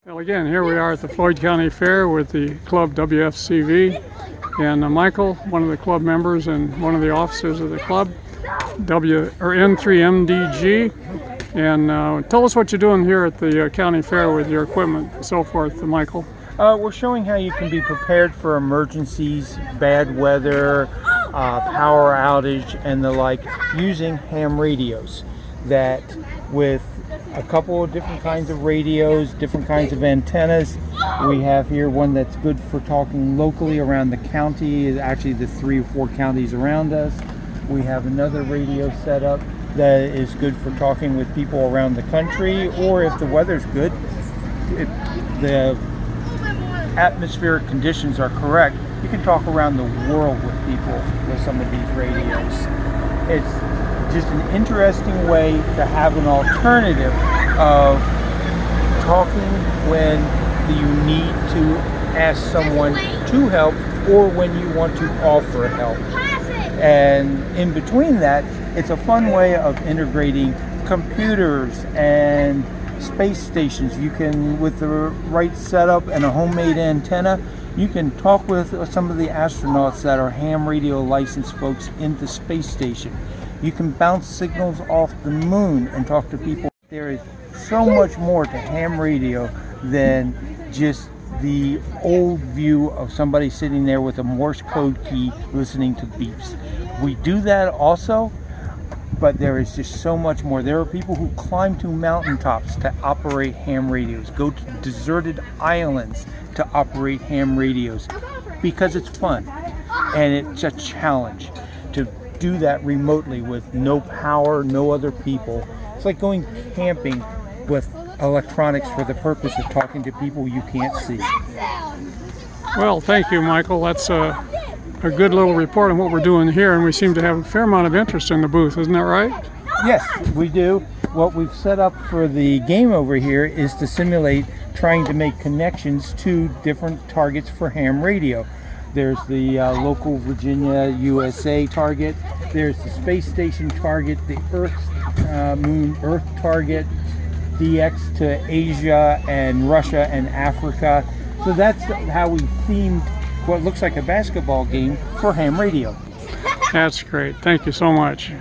Well, again, here we are at the Floyd County Fair with the club W4FCV, and Michael, one of the club members and one of the officers of the club, N3MDG. And tell us what you're doing here at the county fair with your equipment and so forth, Michael. We're showing how you can be prepared for emergencies, bad weather, power outage, and the like, using ham radios. That with a couple of different kinds of radios, different kinds of antennas. We have here one that's good for talking locally around the county, actually the 3 or 4 counties around us. We have another radio setup that is good for talking with people around the country, or if the weather's good, if the atmospheric conditions are correct, you can talk around the world with people with some of these radios. It's just an interesting way to have an alternative of talking when you need to ask someone to help or when you want to offer help. And in between that, it's a fun way of integrating computers and space stations. You can, with the right setup and a homemade antenna, you can talk with some of the astronauts that are ham radio licensed folks in the space station. You can bounce signals off the moon and talk to people. There is so much more to ham radio than just the old view of somebody sitting there with a Morse code key listening to beeps. We do that also, but there is just so much more. There are people who climb to mountaintops to operate ham radios, go to deserted islands to operate ham radios, because it's fun and it's a challenge to do that remotely with no power, no other people. It's like going camping with electronics for the purpose of talking to people you can't see. Well, thank you, Michael. That's a good little report on what we're doing here, and we seem to have a fair amount of interest in the booth, isn't that right? Yes, we do. What we've set up for the game over here is to simulate trying to make connections to different targets for ham radio. There's the local Virginia, USA target. There's the space station target, the Earth, Moon, Earth target, DX to Asia and Russia and Africa. So that's how we themed what looks like a basketball game for ham radio. That's great. Thank you so much.